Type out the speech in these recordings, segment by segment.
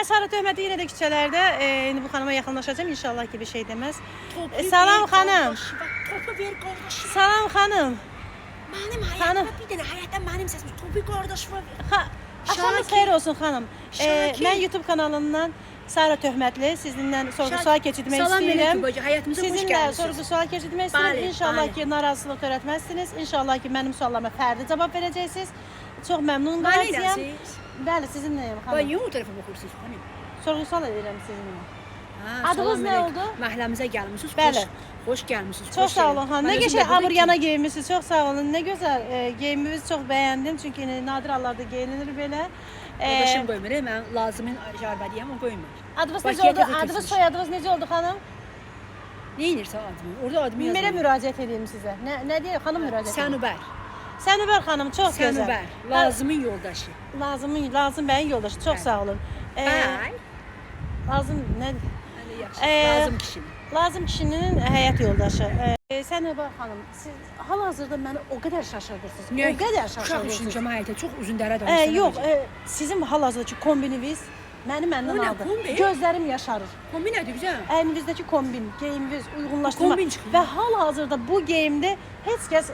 Sara Töhmətli yenə də küçələrdə. İndi bu xanıma yaxınlaşacağım. İnşallah ki bir şey deməz. Salam xanım. Topu ver qardaşım. Salam xanım. Mənim həyatımda bir dənə həyatdan mənim səsim. Topu qardaşıma ver. Axşamınız xeyir olsun xanım. Mən YouTube kanalından Sara Töhmətli sizinlə sorğu-sual keçirmək istəyirəm. Salam əleykum, həyatımıza xoş Sizinlə gəlmisiniz. sorğu-sual keçirmək istəyirəm. İnşallah ki narazılıq törətməzsiniz. İnşallah ki mənim suallarıma fərdi cavab verəcəksiniz. Çox məmnun qalacağam. Bəli, sizinləyəm xanım. Niyə o tərəfə baxırsınız xanım? Sorğu-sual edirəm sizinlə. Adınız nə oldu? Məhəlləmizə gəlmisiniz. Bəli. Xoş gəlmisiniz. Çox sağ olun xanım. Nə qəşəng aburyana geyinmisiniz. Çox sağ olun. Nə gözəl geyiminizi çox bəyəndim. Çünki nadir hallarda geyinilir belə. Qardaşım qoymur, mən lazımın şərbədiyəm, o qoymur. Adınız necə oldu? Adınız, soyadınız necə oldu xanım? Nə edirsən adımı? Orada adımı yazmır. Mənə müraciət edeyim sizə. Nə deyir? Xanım müraciət edeyim. Sənubər. Sənubər xanım, çox gözəl. Sənubər. Lazımın yoldaşı. Lazım bəyin yoldaşı. Çox sağ olun. Bəy. Lazım nə? Lazım kişinin. Lazım kişinin həyat yoldaşı. Sənubər xanım, siz hal-hazırda məni o qədər şaşırdırsınız. O qədər şaşırdırsınız. Uşaq həyatı çox uzun dərə danışsın. Yox, sizin hal-hazırdakı kombininiz məndən aldı. Gözlərim yaşarır. Kombin nədir güzel? Əyninizdəki kombin, geyiminiz, uyğunlaşdırma Kombin çıxır. və hal-hazırda bu geyimdə heç kəs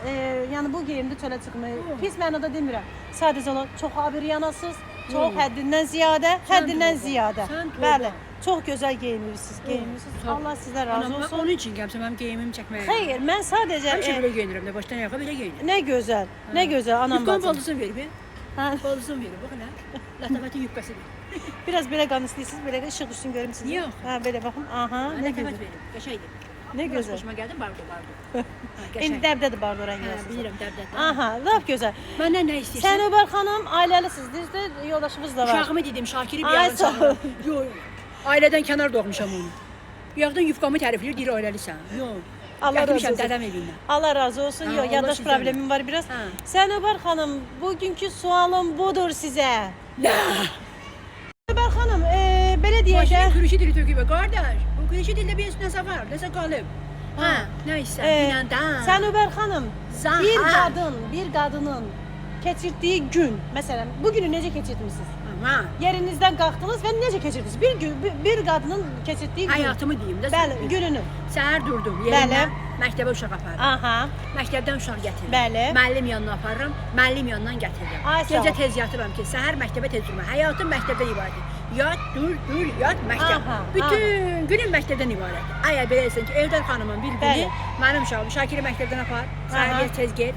yəni bu geyimdə çölə çıxmayı pis mənada demirəm. Sadəcə olaraq çox abiryanasız, çox həddindən ziyadə. Bəli. Çox gözəl geyinmişsiniz. Allah sizə razı olsun. Onun üçün gəlmişəm, mənim geyimimi çəkməyə. Xeyr, mən sadəcə Həmişə belə geyinirəm də, başdan ayağa belə geyinirəm. Nə gözəl anam Yufqanın bacım. baldızını ver bir. Baldızını ver, bax elə. Lətafətin yufqası ver. Biraz belə qan istəyirsiniz, belə işıq düşsün görüm sizi. Yox. Belə baxın. Aha, nə Lətafət gözəl. verin, qəşəngdir. Nə gözəl. Xoşuma gəldi, bardo. İndi dəbdədir bardo rəngi. Bilirəm, dəbdədir. Aha, lap gözəl. Məndən nə istəyirsən? Sənubər xanım ailəlisiniz, düzdür? Yoldaşımız da var. Uşağımı dedim, Şakiri bir Ay, yandan sağ ol. çağırım. Yox, ailədən kənar doğmuşam onu. Bir yaxdan yufqamı tərifləyir, deyir ailəlisən. Yox. Allah razı Gətirmişəm olsun. dədəm evindən. Allah razı olsun. Ha, Yox, Allah yaddaş sizdən problemim var biraz. Ha. Sənubər xanım, bugünkü sualım budur sizə. Nə? Sənubər xanım, belə deyək Başını də. kürüşü dili tökübə, qardaş. Bu kürüşü dildə bir nəsə var, nəsə qalıb. Ha, nə istəyirsən? Binandan. Sənubər xanım, Zahar. bir qadının keçirdiyi gün, məsələn, bu günü necə keçirdiniz? Ama Yerinizdən qalxdınız və necə keçirdiniz? Bir qadının keçirdiyi gün. həyatımı deyim də. Bəli, gününü. Səhər durdum Bəli. yerimdən, məktəbə uşaq aparıram. Aha. Məktəbdən uşaq gətirirəm. Bəli. Müəllim yanına aparıram, müəllim yanından gətirirəm. Ay, sağ Gecə ol. tez yatıram ki, səhər məktəbə tez durma. Həyatım məktəbdən ibarətdir. Yat, dur, yat, məktəb. Aha, Bütün günüm məktəbdən ibarətdir. Əgər belə etsən ki, Evdar xanımın bir günü Bəli. mənim uşağım Şakiri məktəbdən apar, səhər Aha. gel, tez gel.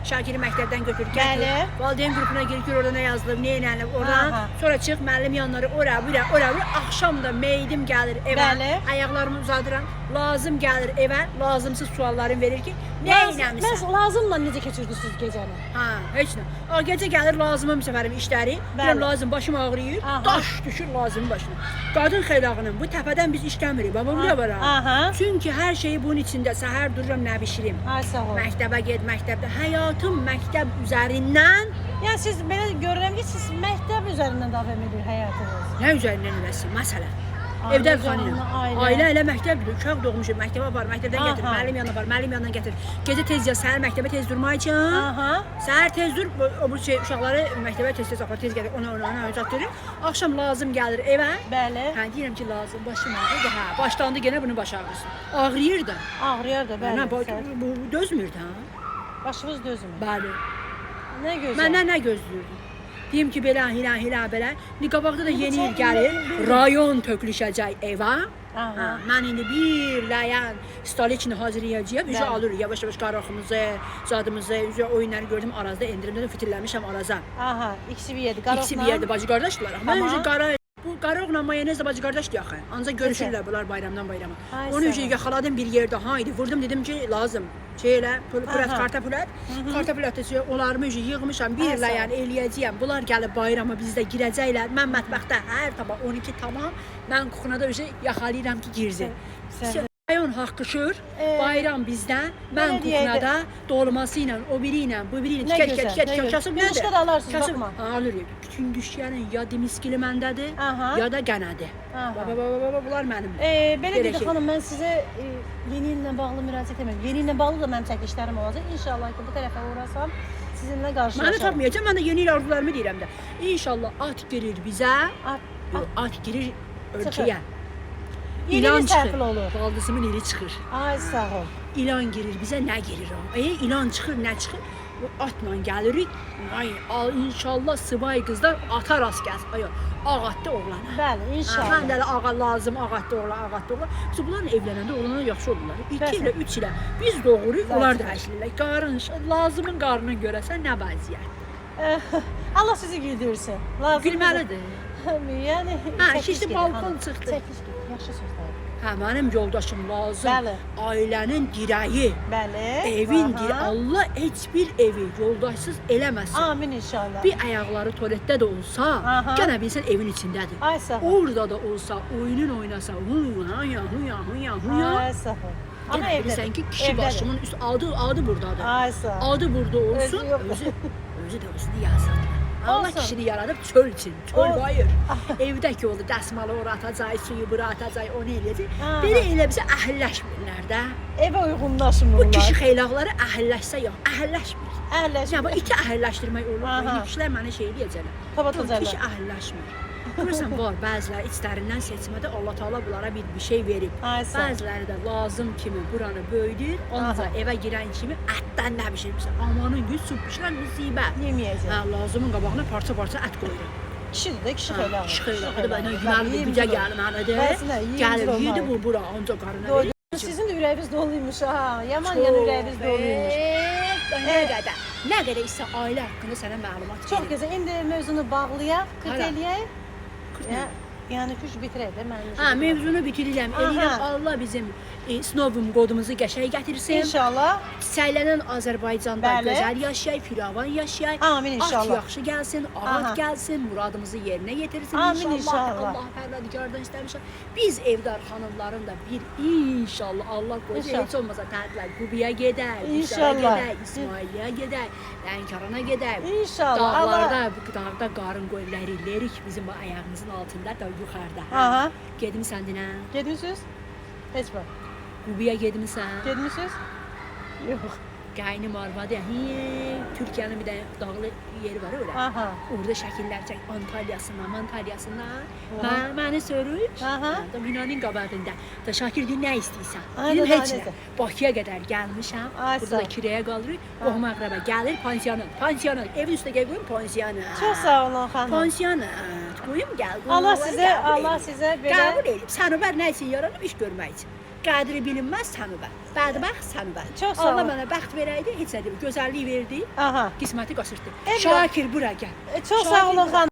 Şakiri məktəbdən götür, gətir. Bəli. Valideyn qrupuna gir, gör orada nə yazılıb, nə elənib, oradan. Aha. Sonra çıx müəllim yanları, ora, bura. Axşam da meydim gəlir evə. Bəli. Ayaqlarımı uzadıram. Lazım gəlir evə, lazımsız suallarım verir ki, nə eləmisən? Mən lazımla necə keçirdiniz gecəni? Ha, heç nə. O gecə gəlir lazımım səfərim işləri. Bəli. Deyirəm lazım başım ağrıyır. Aha. Daş düşür lazımın başına. Qadın xeylağının bu təpədən biz işləmirik. Baba buraya var ha. Aha. Çünki hər şeyi bunun içində səhər dururam nə bişirim. Ay sağ ol. Məktəbə get, məktəbdə. Həyatım məktəb üzərindən Yəni siz belə görürəm ki, siz məktəb üzərindən davam edir həyatınız. nə üzərindən eləsin? Məsələn. Ailə Evdən canlı, xanım. ailə. Ailə elə məktəbdir. Uşaq doğmuşum, məktəbə apar, məktəbdən gətir, Aha. müəllim yanına apar, müəllim yanından gətir. Gecə tez yaz, səhər məktəbə tez durmaq üçün. Aha. Səhər tez dur, o bu şey uşaqları məktəbə tez apar, tez gəlir, ona çatdırır. Axşam lazım gəlir evə. Bəli. Hə, deyirəm ki, lazım, başım ağrıyır da, hə, başlandı yenə bunun baş ağrısı. Ağrıyır da. Ağrıyar da bəli. Hə, bu dözmür də, hə. Başınız dözmür. Bəli. Nə gözəl. Məndən nə gözləyirdi? Deyim ki, belə, belə. Qabaqda da yeni il gəlir, rayon tökülüşəcək evə. Aha. Ha, mən indi bir layan stoliçini hazırlayacağım. Üzə Bəli. alır yavaş-yavaş qaraqımızı, zadımızı, üzə oyunları gördüm Arazda, endirimdə də fitilləmişəm Araza. Aha, ikisi bir yerdə. Qaroqla. İkisi bir yerdə bacı qardaşdılar. Mən Tamam. üzə qara bu qaroqla mayonezlə bacı qardaşdır axı. Ancaq görüşürlər bunlar bayramdan bayrama. Ay, Onu sağ üzə ol. yaxaladım bir yerdə. Haydi vurdum dedim ki, lazım. Şeylə, pürat, Aha. kartapürat. Kartapürat da onlarımı üzə yığmışam, Ay, bir sağ ol. layan eləyəcəyəm. Bunlar gəlib bayrama bizdə girəcəklər. Mən mətbəxdə hər tabaq 12 tamam. Mən kuxunada üzə yaxalayıram ki, girsin. Sən- Rayon haqqışır, bayram bizdə, mən belə deyək də- kuxunada dolması ilə, o biri ilə, bu biri ilə Nə gözəl, nə tikət, gözəl. kasıb Yığışda da alarsınız, baxma. Alırıq. Bütün düşkənin ya dimiskili məndədir, Aha. ya da qənədir. Aha. Baba, bunlar mənim. Belə Belə dedi şey. xanım, mən sizə yeni illə bağlı müraciət etmirəm. Yeni illə bağlı da mənim çəkilişlərim olacaq. İnşallah ki, bu tərəfə uğrasam sizinlə Məni qarşılaşaram. tapmayacam, mən də yeni il arzularımı deyirəm də. İnşallah at gelir bizə. At Yox, at girir ölkəyə. İlan çıxır. sərfil olur. Baldızımın ili çıxır. Ay sağ ol. İlan girir bizə, nə girir o? İlan çıxır, nə çıxır? O atla gəlirik. Ay, inşallah sıvay qızlar ata rast gəlsin. Ay, ağatda oğlana. Bəli, inşallah. Mən də ağa lazım, ağatda oğlan, ağatda oğlan. Biz bunların evlənəndə oğlanlar yaxşı olurlar. 2 ilə 3 ilə biz doğuruq, onlar da həşlirlər. Qarın, lazımın qarnına görə sən nə vəziyyət? Allah sizi güldürsün. Lazım. Gülməlidir. Yəni. Hə, şişli balkon çıxdı. Çəkiş gedir. Yaxşı sözlər. Hə, mənim yoldaşım lazım. Bəli. Ailənin dirəyi. Bəli. Evin Aha. dir. Allah heç bir evi yoldaşsız eləməsin. Amin inşallah. Bir ayaqları tualetdə də olsa, Aha. gənə bilsən evin içindədir. Ay sağ ol. Orada da olsa, oyunun oynasa, huya. Ay sağ ol. Ama Gənə evdə. bilsən ki, kişi Evdədir. başımın üst adı burdadır. Ay sağ ol. Adı burada olsun, Özü yox. özü də olsun yazsın. Allah Olsun. kişini yaradıb çöl üçün, çöl Ol- bayır. Evdəki oldu, dəsmalı ora atacaq, suyu bura atacaq, onu eləyəcək. Aha. Belə elə bizə əhəlləşmirlər də. Evə uyğunlaşmırlar. Bu kişi xeylaqları əhəlləşsə yox, əhəlləşmir. Ya Əhləşmir. bu iki əhəlləşdirmək olur. Aha. İndi kişilər mənə şey eləyəcəklər. Kapatacaqlar. Kişi əhəlləşmir. Görürsən var, bəziləri içlərindən seçmədə Allah Taala bunlara bir şey verib. Ay sağ ol. Bəziləri də lazım kimi buranı böyüdür, ancaq Aha. evə girən kimi ətdən nə bişirmişsən. Amanın güc su bişirən müsibət. Yeməyəcək. Hə, lazımın qabağına parça-parça ət qoyur. Kişidir də, kişi xeyli alır. Kişi xeylağı da bana yeməli bizə gəlməlidir. Bəsinə, yeyimcil Gəlir, yedi olmalı. bu bura, ancaq qarına Doydu. verir. Sizin də ürəyiniz doluymuş ha. Yaman yan ürəyiniz doluymuş. Nə qədər? Nə qədər isə ailə haqqında sənə məlumat Çox verir. gözəl. İndi mövzunu bağlayaq, qırt Hara? eləyək. nə? Yəni kuş bitirək də mənim. Hə, mövzunu bitirirəm. Aha. Eləyirəm Allah bizim snovum qodumuzu qəşəng gətirsin. İnşallah. Səylənən Azərbaycanda Bəli. gözəl yaşayaq, firavan yaşayaq. Amin inşallah. At yaxşı gəlsin, ağat Aha. gəlsin, muradımızı yerinə yetirsin Amin inşallah. Allah Pərvərdigardan istəmişəm. Biz evdar xanımların da bir inşallah Allah qoysa İnşallah. heç olmasa tədbirlər Qubiyə gedək, İnşallah. gedək, İsmailiyə gedək, Lənkərana gedək. İnşallah. Allah. Dağlarda, bu dağda qarın qoyunları eləyirik bizim bu ayağımızın altında da yuxarıda. Aha. Gedmisən dinə? Gedmisiniz? Heç var. Qubiyə gedmisən? Gedmisiniz? Yox. Qaynım arvadı, Türkiyənin bir dənə dağlı yeri var öyle. Aha. Orada şəkillər çək, Antalyasından. Aha. Məni soruş. Aha. Da binanın qabağında. Da Şakir deyir, nə istəyirsən? Aynen, Dedim, heç aynen. nə. Bakıya qədər gəlmişəm. Ay, Burada sağ da ol. kirəyə qalırıq. Qohum əqrəbə gəlir, pansiyanat. Evin üstə qoyum pansiyanat. Çox sağ olun xanım. Pansiyanat. Qoyum gəl. Allah qohumları sizə, qəbul Allah edin. sizə belə Qəbul edib. Sənubər nə üçün yaranıb iş görmək üçün. Qədri bilinməz sənubər. Bədbəxt sənubər. Çox sağ Allah ol. mənə bəxt verəydi, heç nə deyil. Gözəllik verdi, Aha. qisməti qaçırtdı. Evdə- Şakir bura gəl. Çox sağ olun xanım.